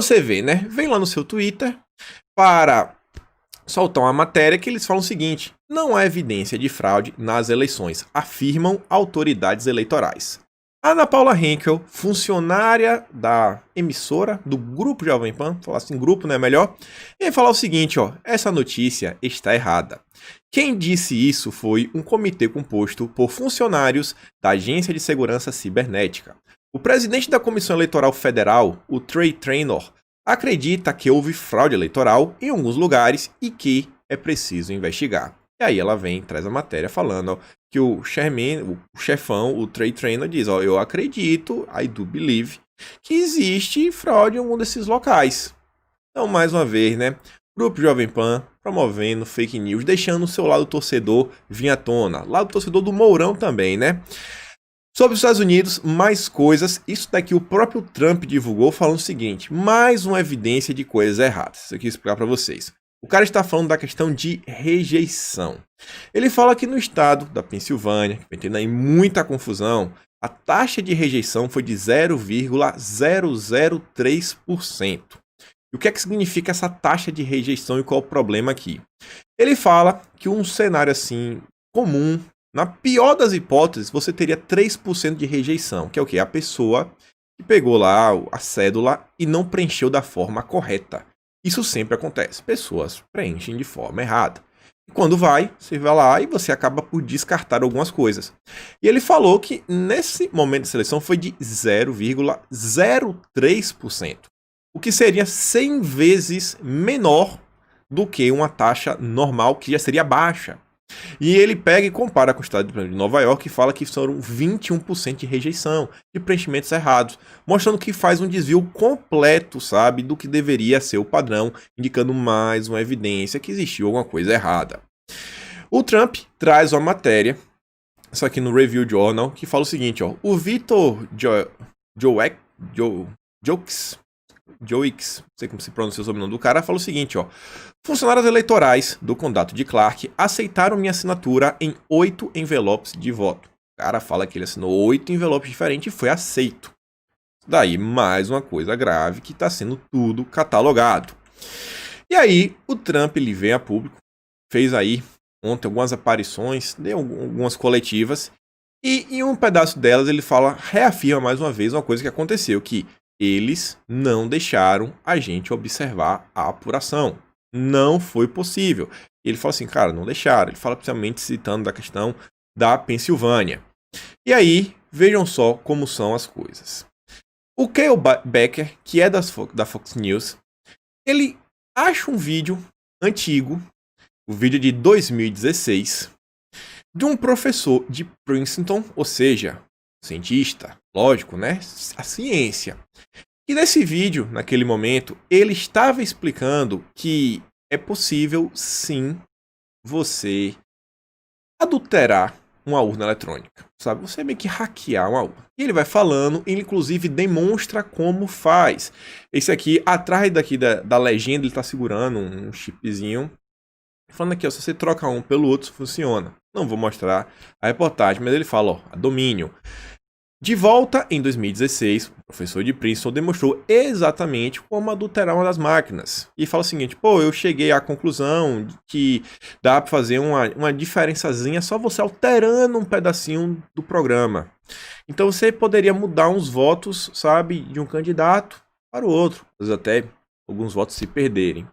Você vê, né? Vem lá no seu Twitter para soltar uma matéria que eles falam o seguinte: não há evidência de fraude nas eleições, afirmam autoridades eleitorais. Ana Paula Henkel, funcionária da emissora do Grupo Jovem Pan, falar assim, grupo não é melhor, e falar o seguinte, ó, essa notícia está errada. Quem disse isso foi um comitê composto por funcionários da Agência de Segurança Cibernética. O presidente da Comissão Eleitoral Federal, o Trey Trainor, acredita que houve fraude eleitoral em alguns lugares e que é preciso investigar. E aí ela vem, traz a matéria falando, ó, que o chairman, o chefão, o Trey Trainor diz, ó, eu acredito, I do believe, que existe fraude em algum desses locais. Então, mais uma vez, né, Grupo Jovem Pan promovendo fake news, deixando o seu lado torcedor vir à tona. Lado torcedor do Mourão também, né? Sobre os Estados Unidos, mais coisas. Isso daqui o próprio Trump divulgou falando o seguinte, mais uma evidência de coisas erradas. Isso aqui eu vou explicar para vocês. O cara está falando da questão de rejeição. Ele fala que no estado da Pensilvânia, que vai tendo aí muita confusão, a taxa de rejeição foi de 0,003%. E o que é que significa essa taxa de rejeição e qual é o problema aqui? Ele fala que um cenário assim comum, na pior das hipóteses, você teria 3% de rejeição, que é o quê? A pessoa que pegou lá a cédula e não preencheu da forma correta. Isso sempre acontece. Pessoas preenchem de forma errada. E quando você vai lá e você acaba por descartar algumas coisas. E ele falou que nesse momento de seleção foi de 0,03%. O que seria 100 vezes menor do que uma taxa normal, que já seria baixa. E ele pega e compara com o estado de Nova York e fala que foram 21% de rejeição, de preenchimentos errados, mostrando que faz um desvio completo, sabe, do que deveria ser o padrão, indicando mais uma evidência que existiu alguma coisa errada. O Trump traz uma matéria, isso aqui no Review Journal, que fala o seguinte, ó, o Vitor Joix, não sei como se pronuncia o sobrenome do cara, fala o seguinte, ó. Funcionários eleitorais do condado de Clark aceitaram minha assinatura em 8 envelopes de voto. O cara fala que ele assinou 8 envelopes diferentes e foi aceito. Daí, mais uma coisa grave que está sendo tudo catalogado. E aí, o Trump ele vem a público, fez aí ontem algumas aparições, deu algumas coletivas, e em um pedaço delas ele reafirma mais uma vez uma coisa que aconteceu, que eles não deixaram a gente observar a apuração. Não foi possível. Ele fala assim, cara, não deixaram. Ele fala principalmente citando da questão da Pensilvânia. E aí, vejam só como são as coisas. O Kyle Becker, que é da Fox News, ele acha um vídeo antigo, o vídeo de 2016, de um professor de Princeton, ou seja, cientista, lógico, né? A ciência. E nesse vídeo, naquele momento, ele estava explicando que é possível, sim, você adulterar uma urna eletrônica, sabe? Você meio que hackear uma urna. E ele vai falando, ele inclusive demonstra como faz. Esse aqui, atrás daqui da legenda, ele está segurando um chipzinho. Falando aqui, ó, se você troca um pelo outro, funciona. Não vou mostrar a reportagem, mas ele fala, ó, a domínio. De volta em 2016, o professor de Princeton demonstrou exatamente como adulterar uma das máquinas. E fala o seguinte, pô, eu cheguei à conclusão de que dá para fazer uma diferençazinha só você alterando um pedacinho do programa. Então você poderia mudar uns votos, sabe, de um candidato para o outro. Às vezes até alguns votos se perderem.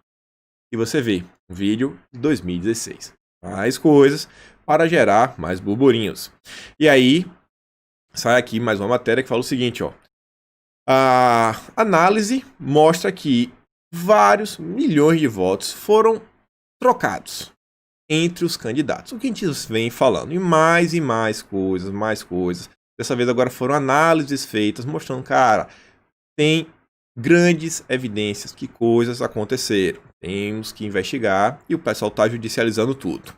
E você vê, vídeo de 2016. Mais coisas para gerar mais burburinhos. E aí, sai aqui mais uma matéria que fala o seguinte, ó. A análise mostra que vários milhões de votos foram trocados entre os candidatos. O que a gente vem falando. E mais coisas, mais coisas. Dessa vez agora foram análises feitas mostrando, cara, tem grandes evidências que coisas aconteceram. Temos que investigar e o pessoal está judicializando tudo.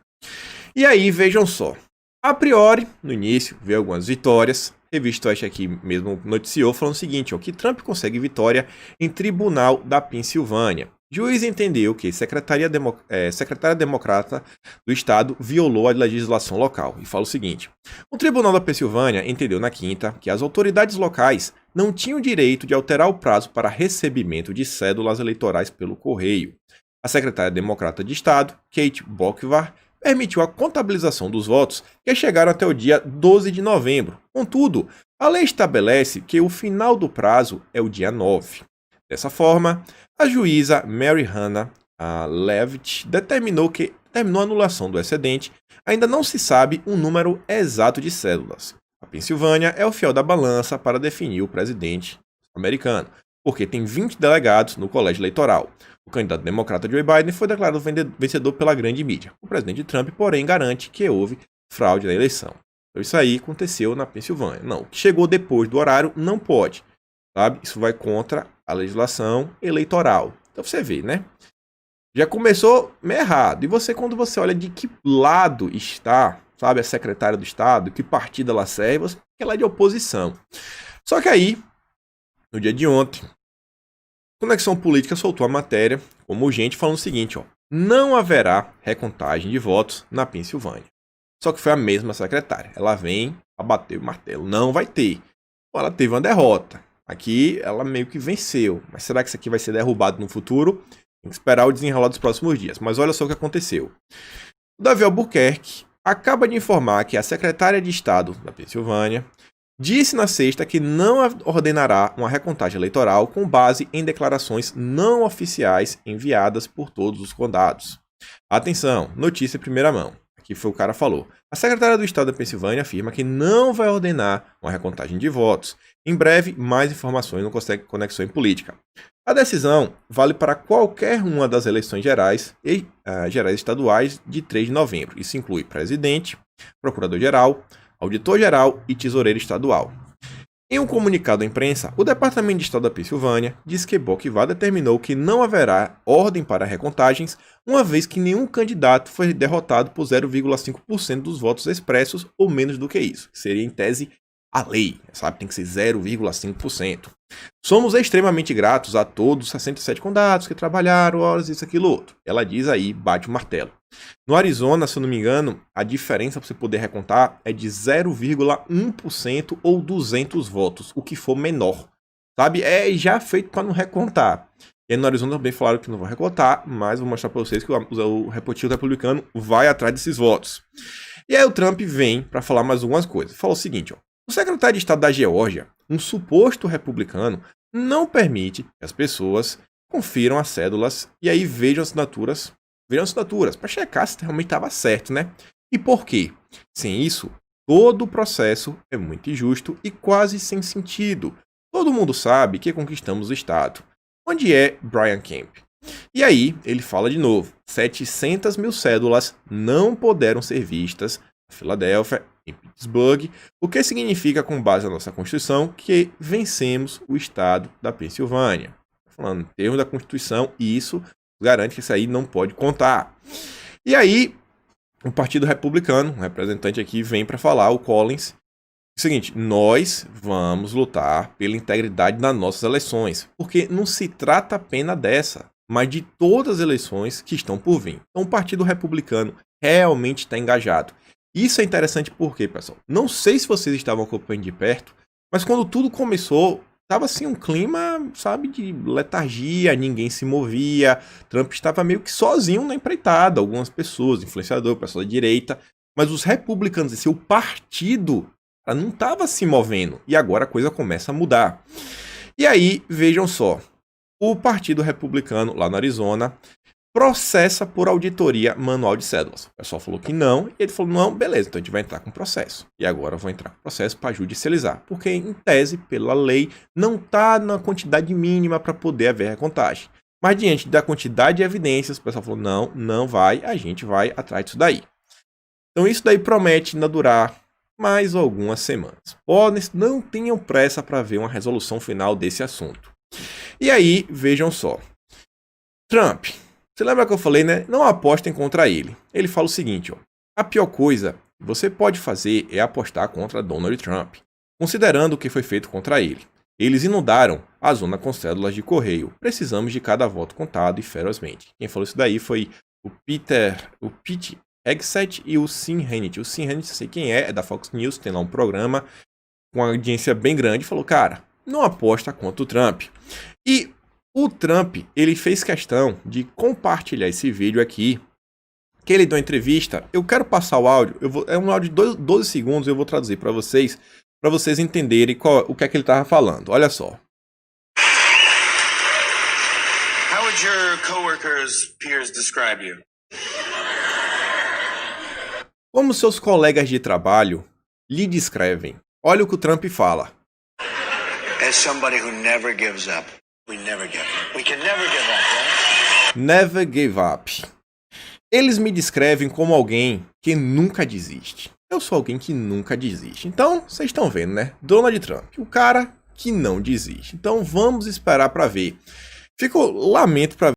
E aí, vejam só. A priori, no início, vê algumas vitórias. A revista Oeste aqui mesmo noticiou falando o seguinte, ó, que Trump consegue vitória em tribunal da Pensilvânia. Juiz entendeu que secretária democrata do estado violou a legislação local e fala o seguinte: o Tribunal da Pensilvânia entendeu na quinta que as autoridades locais não tinham direito de alterar o prazo para recebimento de cédulas eleitorais pelo correio. A secretária democrata de estado, Kate Boockvar, permitiu a contabilização dos votos que chegaram até o dia 12 de novembro. Contudo, a lei estabelece que o final do prazo é o dia 9. Dessa forma, a juíza Mary Hannah Leavitt determinou a anulação do excedente. Ainda não se sabe o número exato de cédulas. A Pensilvânia é o fiel da balança para definir o presidente americano, porque tem 20 delegados no colégio eleitoral. O candidato democrata Joe Biden foi declarado vencedor pela grande mídia. O presidente Trump, porém, garante que houve fraude na eleição. Então isso aí aconteceu na Pensilvânia. Não, o que chegou depois do horário não pode, sabe? Isso vai contra a legislação eleitoral. Então você vê, né? Já começou meio errado. E você, quando você olha de que lado está, sabe, a secretária do Estado, que partido ela serve, você vê que ela é de oposição. Só que aí, no dia de ontem, Conexão Política soltou a matéria como urgente, falando o seguinte, ó: não haverá recontagem de votos na Pensilvânia. Só que foi a mesma secretária. Ela vem a bater o martelo. Não vai ter. Ela teve uma derrota. Aqui ela meio que venceu. Mas será que isso aqui vai ser derrubado no futuro? Tem que esperar o desenrolar dos próximos dias. Mas olha só o que aconteceu. O Davi Albuquerque acaba de informar que a secretária de Estado da Pensilvânia disse na sexta que não ordenará uma recontagem eleitoral com base em declarações não oficiais enviadas por todos os condados. Atenção, notícia em primeira mão. Aqui foi o cara falou. A secretária do Estado da Pensilvânia afirma que não vai ordenar uma recontagem de votos. Em breve, mais informações no Conexão em Política. A decisão vale para qualquer uma das eleições gerais e gerais estaduais de 3 de novembro. Isso inclui presidente, procurador-geral, auditor-geral e tesoureiro estadual. Em um comunicado à imprensa, o Departamento de Estado da Pensilvânia diz que Boockvar determinou que não haverá ordem para recontagens, uma vez que nenhum candidato foi derrotado por 0,5% dos votos expressos ou menos do que isso, que seria em tese a lei, sabe? Tem que ser 0,5%. Somos extremamente gratos a todos os 67 condados que trabalharam, horas, isso, aquilo, outro. Ela diz aí, bate o martelo. No Arizona, se eu não me engano, a diferença para você poder recontar é de 0,1% ou 200 votos, o que for menor. Sabe? É já feito para não recontar. E aí no Arizona também falaram que não vão recontar, mas vou mostrar para vocês que o Partido Republicano vai atrás desses votos. E aí o Trump vem para falar mais algumas coisas. Falou o seguinte, ó: o secretário de Estado da Geórgia, um suposto republicano, não permite que as pessoas confiram as cédulas e aí vejam assinaturas para checar se realmente estava certo, né? E por quê? Sem isso, todo o processo é muito injusto e quase sem sentido. Todo mundo sabe que conquistamos o Estado. Onde é Brian Kemp? E aí, ele fala de novo: 700 mil cédulas não puderam ser vistas em Filadélfia, em Pittsburgh, o que significa, com base na nossa Constituição, que vencemos o Estado da Pensilvânia. Falando em termos da Constituição, e isso garante que isso aí não pode contar. E aí, o Partido Republicano, um representante aqui, vem para falar, o Collins, o seguinte: nós vamos lutar pela integridade das nossas eleições, porque não se trata apenas dessa, mas de todas as eleições que estão por vir. Então, o Partido Republicano realmente está engajado. Isso é interessante porque, pessoal, não sei se vocês estavam acompanhando de perto, mas quando tudo começou, estava assim um clima, sabe, de letargia, ninguém se movia, Trump estava meio que sozinho na empreitada, algumas pessoas, influenciador, pessoal da direita, mas os republicanos, esse o partido, não estava se movendo, e agora a coisa começa a mudar. E aí, vejam só, o Partido Republicano lá no Arizona processa por auditoria manual de cédulas. O pessoal falou que não, e ele falou: não, beleza, então a gente vai entrar com processo. E agora eu vou entrar com processo para judicializar, porque em tese, pela lei, não está na quantidade mínima para poder haver recontagem. Mas diante da quantidade de evidências, o pessoal falou: não, não vai, a gente vai atrás disso daí. Então isso daí promete ainda durar mais algumas semanas. Não tenham pressa para ver uma resolução final desse assunto. E aí, vejam só. Trump, você lembra que eu falei, né? Não apostem contra ele. Ele fala o seguinte, ó: a pior coisa que você pode fazer é apostar contra Donald Trump, considerando o que foi feito contra ele. Eles inundaram a zona com cédulas de correio. Precisamos de cada voto contado e ferozmente. Quem falou isso daí foi o Pete Hegseth e o Sean Hannity. O Sean Hannity, eu sei quem é da Fox News, tem lá um programa com uma audiência bem grande, falou, cara, não aposta contra o Trump. E o Trump, ele fez questão de compartilhar esse vídeo aqui, que ele deu uma entrevista. Eu quero passar o áudio, é um áudio de 12 segundos, eu vou traduzir para vocês entenderem o que é que ele estava falando. Olha só. How would your coworkers, peers describe you? Como seus colegas de trabalho lhe descrevem? Olha o que o Trump fala. As somebody who never gives up. We never give up. We can never give up, right? Never give up. Eles me descrevem como alguém que nunca desiste. Eu sou alguém que nunca desiste. Então, vocês estão vendo, né? Donald Trump, o cara que não desiste. Então, vamos esperar para ver. Lamento para